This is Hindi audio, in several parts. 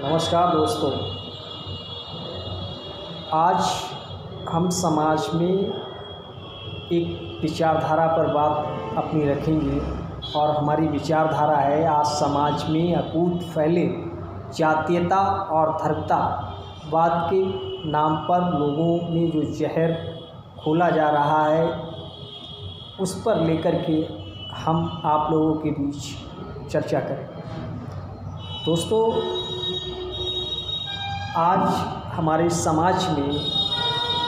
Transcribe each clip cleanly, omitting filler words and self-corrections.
नमस्कार दोस्तों, आज हम समाज में एक विचारधारा पर बात अपनी रखेंगे और हमारी विचारधारा है आज समाज में अकूत फैले जातीयता और धर्मतावाद के नाम पर लोगों में जो जहर खोला जा रहा है उस पर लेकर के हम आप लोगों के बीच चर्चा करें। दोस्तों, आज हमारे समाज में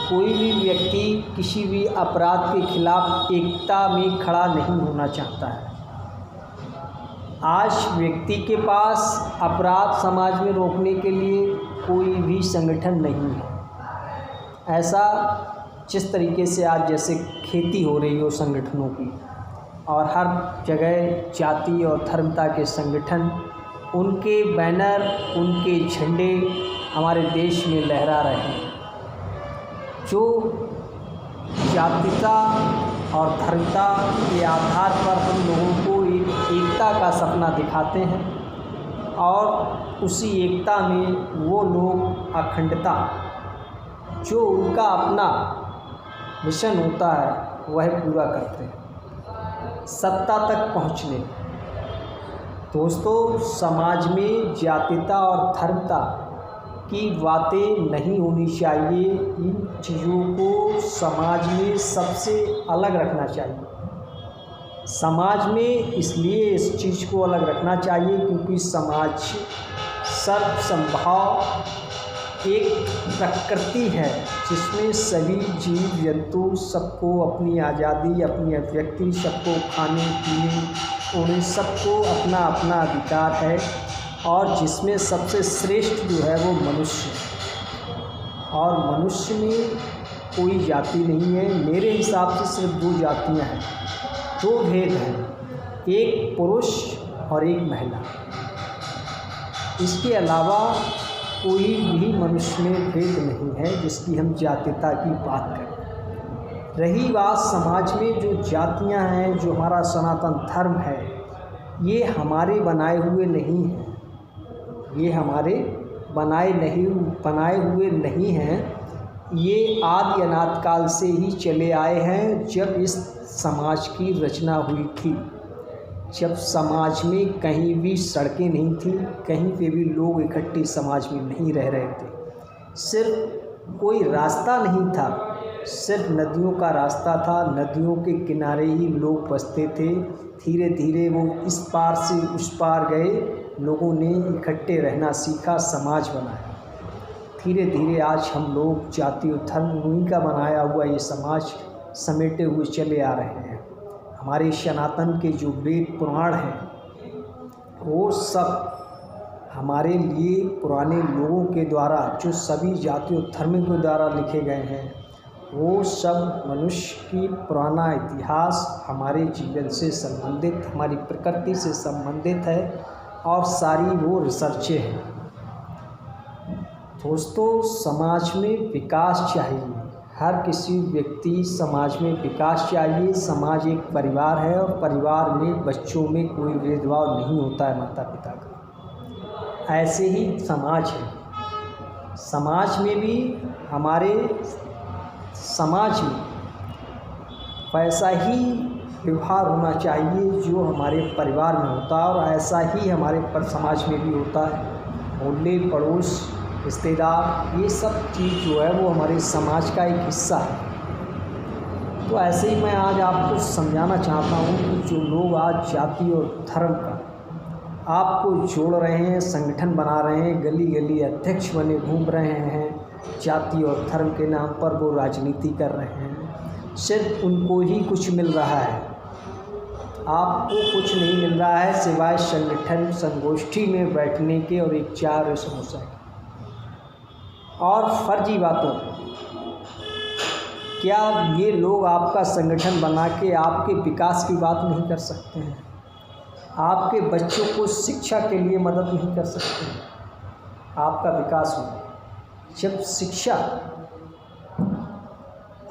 कोई भी व्यक्ति किसी भी अपराध के खिलाफ एकता में खड़ा नहीं होना चाहता है। आज व्यक्ति के पास अपराध समाज में रोकने के लिए कोई भी संगठन नहीं है। ऐसा जिस तरीके से आज जैसे खेती हो रही हो संगठनों की, और हर जगह जाति और धर्मता के संगठन, उनके बैनर, उनके झंडे हमारे देश में लहरा रहे हैं, जो जातीयता और धर्मता के आधार पर हम लोगों को एक एकता का सपना दिखाते हैं और उसी एकता में वो लोग अखंडता, जो उनका अपना मिशन होता है, वह पूरा करते हैं सत्ता तक पहुँचने। दोस्तों, समाज में जातीयता और धर्मता की बातें नहीं होनी चाहिए। इन चीज़ों को समाज में सबसे अलग रखना चाहिए। समाज में इसलिए इस चीज़ को अलग रखना चाहिए क्योंकि समाज सर्वसंभाव एक प्रकृति है जिसमें सभी जीव जंतु सबको अपनी आज़ादी, अपनी अभिव्यक्ति, सबको खाने पीने, उन्हें सबको अपना अपना अधिकार है, और जिसमें सबसे श्रेष्ठ जो है वो मनुष्य है। और मनुष्य में कोई जाति नहीं है। मेरे हिसाब से सिर्फ दो जातियां हैं, दो भेद हैं, एक पुरुष और एक महिला। इसके अलावा कोई भी मनुष्य में भेद नहीं है जिसकी हम जातीयता की बात करें। रही बात समाज में जो जातियां हैं, जो हमारा सनातन धर्म है, ये हमारे बनाए हुए नहीं हैं। ये हमारे बनाए हुए नहीं हैं। ये आदि अनादि काल से ही चले आए हैं। जब इस समाज की रचना हुई थी, जब समाज में कहीं भी सड़कें नहीं थी, कहीं पे भी लोग इकट्ठे समाज में नहीं रह रहे थे, सिर्फ कोई रास्ता नहीं था, सिर्फ नदियों का रास्ता था, नदियों के किनारे ही लोग बसते थे। धीरे धीरे वो इस पार से उस पार गए, लोगों ने इकट्ठे रहना सीखा, समाज बनाया। धीरे धीरे आज हम लोग जाति और धर्म उन्हीं का बनाया हुआ ये समाज समेटे हुए चले आ रहे हैं। हमारे सनातन के जो वेद पुराण हैं, वो सब हमारे लिए पुराने लोगों के द्वारा, जो सभी जाति और धर्म के द्वारा लिखे गए हैं, वो सब मनुष्य की पुराना इतिहास हमारे जीवन से संबंधित, हमारी प्रकृति से संबंधित है, और सारी वो रिसर्चें हैं। दोस्तों, समाज में विकास चाहिए। हर किसी व्यक्ति समाज में विकास चाहिए। समाज एक परिवार है और परिवार में बच्चों में कोई भेदभाव नहीं होता है माता पिता का। ऐसे ही समाज है। समाज में भी, हमारे समाज में वैसा ही व्यवहार होना चाहिए जो हमारे परिवार में होता है, और ऐसा ही हमारे समाज में भी होता है। मोहल्ले, पड़ोस, रिश्तेदार, ये सब चीज़ जो है वो हमारे समाज का एक हिस्सा है। तो ऐसे ही मैं आज आपको समझाना चाहता हूँ कि जो लोग आज जाति और धर्म का आपको जोड़ रहे हैं, संगठन बना रहे हैं, गली गली अध्यक्ष बने घूम रहे हैं, जाति और धर्म के नाम पर वो राजनीति कर रहे हैं, सिर्फ उनको ही कुछ मिल रहा है, आपको कुछ नहीं मिल रहा है सिवाय संगठन संगोष्ठी में बैठने के और एक चार समोसा के और फर्जी बातों। क्या ये लोग आपका संगठन बना के आपके विकास की बात नहीं कर सकते हैं? आपके बच्चों को शिक्षा के लिए मदद नहीं कर सकते हैं? आपका विकास हो, जब शिक्षा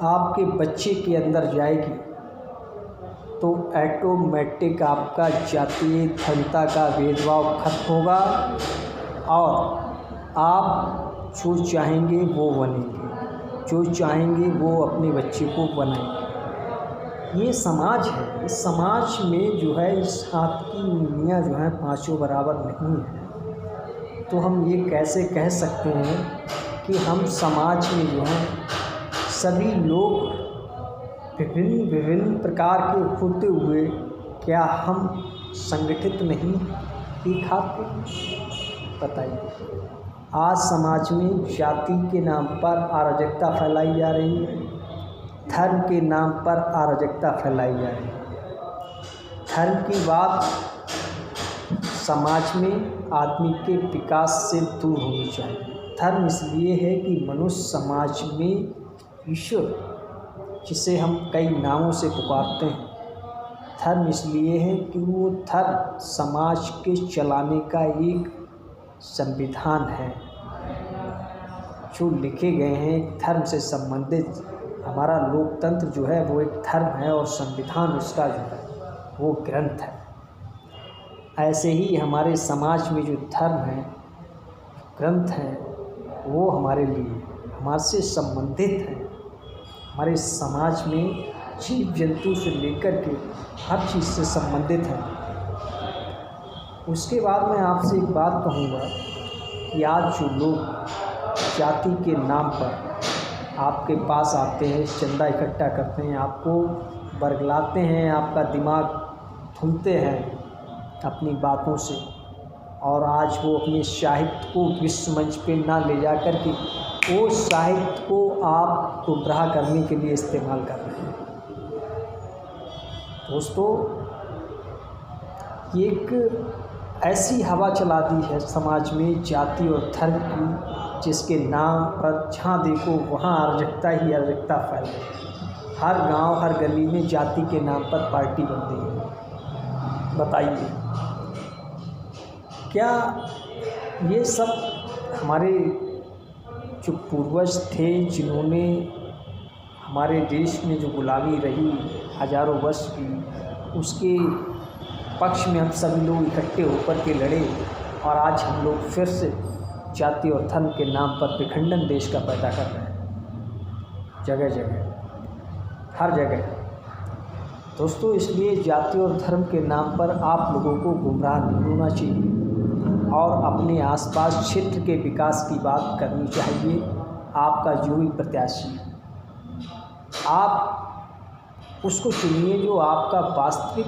आपके बच्चे के अंदर जाएगी तो ऑटोमेटिक आपका जातीय धर्मता का भेदभाव खत्म होगा और आप जो चाहेंगे वो बनेंगे, जो चाहेंगे वो अपने बच्चे को बनाएंगे। ये समाज है, इस समाज में जो है इस हाथ की उंगलियां जो हैं पांचों बराबर नहीं है। तो हम ये कैसे कह सकते हैं कि हम समाज में जो है सभी लोग विभिन्न विभिन्न प्रकार के होते हुए क्या हम संगठित नहीं एक हाथ पे? बताइए। आज समाज में जाति के नाम पर अराजकता फैलाई जा रही है, धर्म के नाम पर अराजकता फैलाई जा रही है। धर्म की बात समाज में आदमी के विकास से दूर होनी चाहिए। धर्म इसलिए है कि मनुष्य समाज में ईश्वर, जिसे हम कई नामों से पुकारते हैं, धर्म इसलिए है कि वो धर्म समाज के चलाने का एक संविधान है जो लिखे गए हैं। धर्म से संबंधित हमारा लोकतंत्र जो है वो एक धर्म है और संविधान उसका जो है वो ग्रंथ है। ऐसे ही हमारे समाज में जो धर्म है, ग्रंथ है, वो हमारे लिए हमारे से संबंधित है। हमारे समाज में जीव जंतु से लेकर के हर चीज़ से संबंधित है। उसके बाद मैं आपसे एक बात कहूँगा कि आज जो लोग जाति के नाम पर आपके पास आते हैं, चंदा इकट्ठा करते हैं, आपको बरगलाते हैं, आपका दिमाग धुलते हैं अपनी बातों से, और आज वो अपने साहित्य को विश्व मंच पे ना ले जा कर के वो साहित्य को आप गुमराह करने के लिए इस्तेमाल कर रहे हैं। दोस्तों, एक ऐसी हवा चला दी है समाज में जाति और धर्म की, जिसके नाम पर जहाँ देखो वहाँ अराजकता ही अराजकता फैल रही है। हर गांव हर गली में जाति के नाम पर पार्टी बन रही है। बताइए, क्या ये सब हमारे जो पूर्वज थे, जिन्होंने हमारे देश में जो गुलामी रही हजारों वर्ष की, उसके पक्ष में हम सभी लोग इकट्ठे होकर के लड़े, और आज हम लोग फिर से जाति और धर्म के नाम पर विखंडन देश का पैदा कर रहे हैं जगह जगह, हर जगह। दोस्तों, इसलिए जाति और धर्म के नाम पर आप लोगों को गुमराह नहीं होना चाहिए और अपने आसपास क्षेत्र के विकास की बात करनी चाहिए। आपका जो भी प्रत्याशी, आप उसको चुनिए जो आपका वास्तविक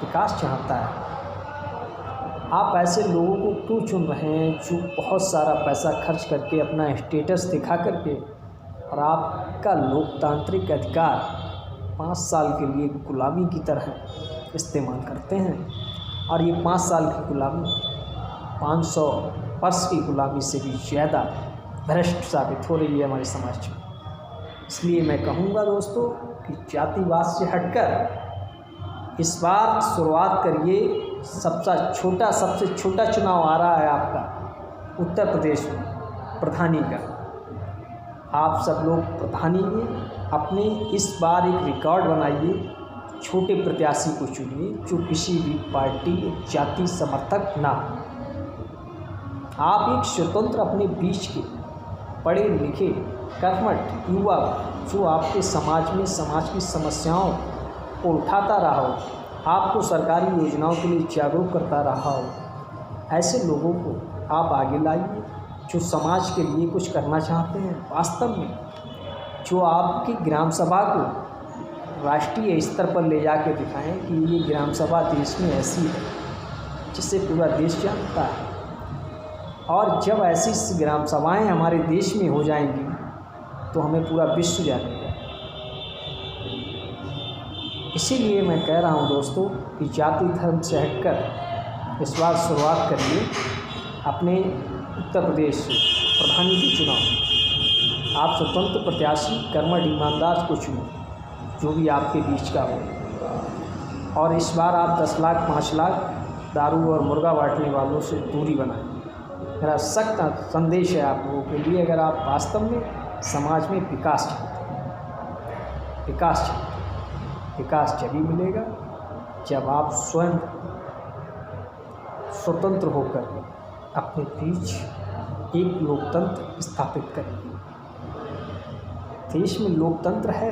विकास चाहता है। आप ऐसे लोगों को क्यों चुन रहे हैं जो बहुत सारा पैसा खर्च करके अपना स्टेटस दिखा करके और आपका लोकतांत्रिक अधिकार 5 साल के लिए गुलामी की तरह इस्तेमाल करते हैं? और ये 5 साल की गुलामी 500 वर्ष की गुलामी से भी ज़्यादा भ्रष्ट साबित हो रही है हमारे समाज में। इसलिए मैं कहूँगा दोस्तों कि जातिवाद से हटकर इस बार शुरुआत करिए। सबसे छोटा चुनाव आ रहा है आपका उत्तर प्रदेश में, प्रधानी का। आप सब लोग प्रधानी में अपने इस बार एक रिकॉर्ड बनाइए, छोटे प्रत्याशी को चुनिए जो किसी भी पार्टी जाति समर्थक ना हो। आप एक स्वतंत्र अपने बीच के पढ़े लिखे कर्मठ युवा जो आपके समाज में समाज की समस्याओं को उठाता रहा हो, आपको सरकारी योजनाओं के लिए जागरूक करता रहा हो, ऐसे लोगों को आप आगे लाइए जो समाज के लिए कुछ करना चाहते हैं वास्तव में, जो आपकी ग्राम सभा को राष्ट्रीय स्तर पर ले जाके दिखाएं कि ये ग्राम सभा देश में ऐसी है जिसे पूरा देश जानता है। और जब ऐसी ग्राम सभाएँ हमारे देश में हो जाएंगी तो हमें पूरा विश्व जानेगा। इसीलिए मैं कह रहा हूँ दोस्तों कि जाति धर्म से हटकर इस बार शुरुआत करिए अपने उत्तर प्रदेश से प्रधानी के चुनाव। आप स्वतंत्र प्रत्याशी कर्मठ ईमानदार को चुनिए जो भी आपके बीच का हो, और इस बार आप 10 लाख 5 लाख दारू और मुर्गा बांटने वालों से दूरी बनाएं। मेरा सख्त संदेश है आप लोगों के लिए, अगर आप वास्तव में समाज में विकास चाहते हैं। विकास जभी मिलेगा जब आप स्वयं स्वतंत्र होकर अपने बीच एक लोकतंत्र स्थापित करेंगे। देश में लोकतंत्र है,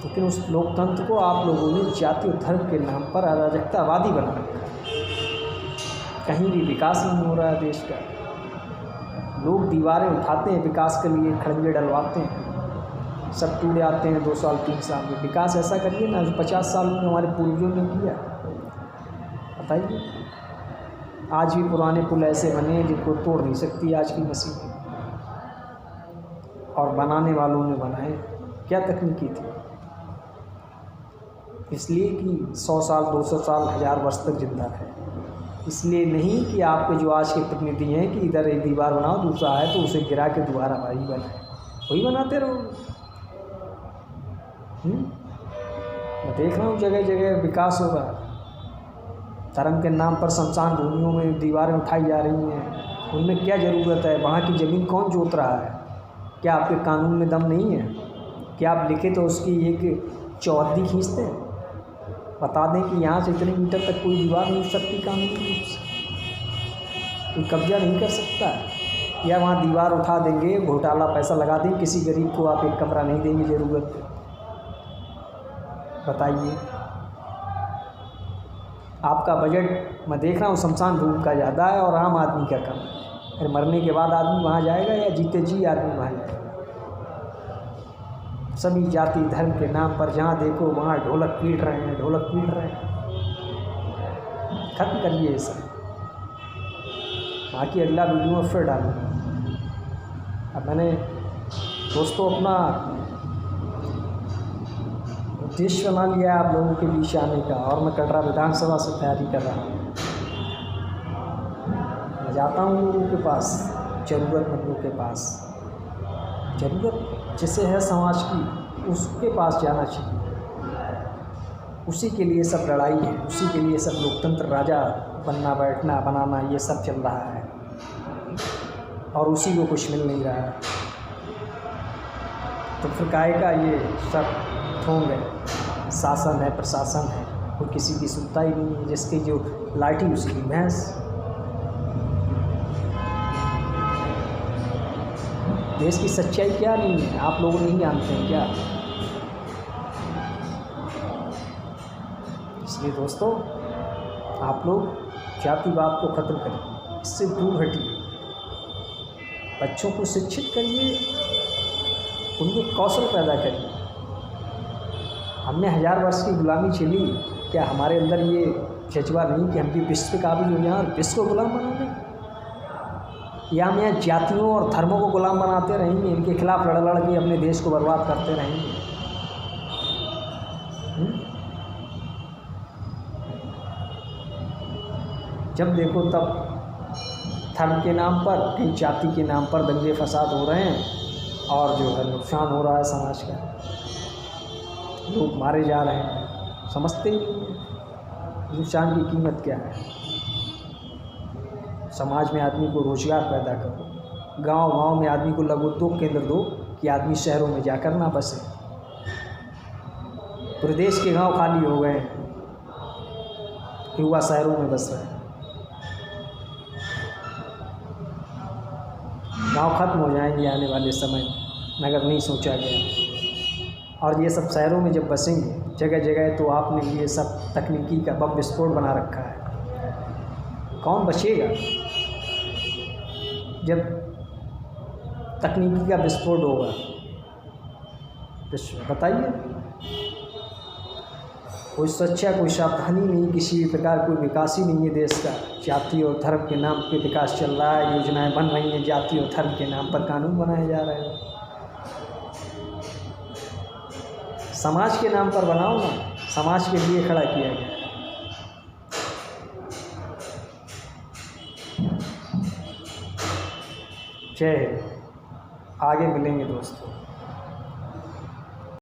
लेकिन उस लोकतंत्र को आप लोगों ने जाति और धर्म के नाम पर अराजकतावादी बना रखा है। कहीं भी विकास नहीं हो रहा है देश का। लोग दीवारें उठाते हैं विकास के लिए, खड़ंजे डलवाते हैं, सब टूट जाते हैं 2 साल 3 साल में। विकास ऐसा करिए ना जो 50 साल में हमारे पूर्वजों ने किया। बताइए, आज भी पुराने पुल ऐसे बने हैं जिनको तोड़ नहीं सकती आज की मशीन, और बनाने वालों ने बनाए। क्या तकनीकी थी? इसलिए कि 100 साल 200 साल 1000 वर्ष तक जिंदा है। इसलिए नहीं कि आपके जो आज के प्रतिनिधि हैं कि इधर एक दीवार बनाओ, दूसरा है तो उसे गिरा के दोबारा वही बनाए, वही बनाते रहो। मैं देख रहा हूँ जगह जगह विकास हो रहा है। धर्म के नाम पर शमशान भूमियों में दीवारें उठाई जा रही हैं। उनमें क्या ज़रूरत है? वहाँ की ज़मीन कौन जोत रहा है? क्या आपके कानून में दम नहीं है? क्या आप लिखे तो उसकी एक चौहद्दी खींचते हैं, बता दें कि यहाँ से इतने मीटर तक कोई दीवार नहीं उठ सकती, कानूनी रूप से कोई कब्जा नहीं कर सकता है। या वहाँ दीवार उठा देंगे, घोटाला पैसा लगा देंगे, किसी गरीब को आप एक कमरा नहीं देंगे ज़रूरत पे। बताइए, आपका बजट मैं देख रहा हूँ शमशान भूमि का ज़्यादा है और आम आदमी का कम है। फिर मरने के बाद आदमी वहाँ जाएगा या जीते जी आदमी वहाँ जाएगा? सभी जाति धर्म के नाम पर जहाँ देखो वहाँ ढोलक पीट रहे हैं, ढोलक पीट रहे हैं। खत्म करिए ये सब। बाकी अगला वीडियो में फिर डालूँगा। अब मैंने दोस्तों अपना उद्देश्य बना लिया आप लोगों के बीच आने का, और मैं कटरा विधानसभा से तैयारी कर रहा हूँ। मैं जाता हूँ लोगों के पास, ज़रूरतमंदों के पास। ज़रूरत जिसे है समाज की, उसके पास जाना चाहिए। उसी के लिए सब लड़ाई है, उसी के लिए सब लोकतंत्र, राजा बनना बैठना बनाना ये सब चल रहा है, और उसी को कुछ मिल नहीं रहा है। तो फिर काहे का ये सब ठोंग है? शासन है, प्रशासन है, कोई किसी की सुनता ही नहीं है। जिसकी जो लाठी उसकी भैंस। देश की सच्चाई क्या नहीं है? आप लोग नहीं जानते हैं क्या? इसलिए दोस्तों, आप लोग जातिवाद को ख़त्म करिए, इससे दूर हटिए। बच्चों को शिक्षित करिए, उनमें कौशल पैदा करिए। हमने 1000 वर्ष की गुलामी झेली, क्या हमारे अंदर ये जज्बा नहीं कि हम भी विश्व के काबिल हो जाएं और विश्व को गुलाम बना दें? या हम यहाँ जातियों और धर्मों को गुलाम बनाते रहेंगे, इनके खिलाफ लड़ लड़ के अपने देश को बर्बाद करते रहेंगे? जब देखो तब धर्म के नाम पर, कहीं जाति के नाम पर दंगे फसाद हो रहे हैं, और जो है नुकसान हो रहा है समाज का, लोग मारे जा रहे हैं। समझते ही नहीं हैं नुकसान की कीमत क्या है। समाज में आदमी को रोज़गार पैदा करो, गांव-गांव में आदमी को लघु उद्योग केंद्र दो कि आदमी शहरों में जाकर ना बसे। पूरे देश के गांव खाली हो गए हैं, युवा शहरों में बस रहे हैं। गांव खत्म हो जाएंगे आने वाले समय में, अगर नहीं सोचा गया। और ये सब शहरों में जब बसेंगे जगह जगह, तो आपने ये सब तकनीकी का बम विस्फोट बना रखा है। कौन बचेगा जब तकनीकी का विस्फोट होगा? बताइए। कोई सच्चा, कोई सावधानी नहीं, किसी भी प्रकार कोई विकास ही नहीं है देश का। जाति और धर्म के नाम पे विकास चल रहा है, योजनाएं बन रही हैं, जाति और धर्म के नाम पर कानून बनाए जा रहे हैं। समाज के नाम पर बनाओ ना, समाज के लिए खड़ा किया गया है। जय हिंद। आगे मिलेंगे दोस्तों।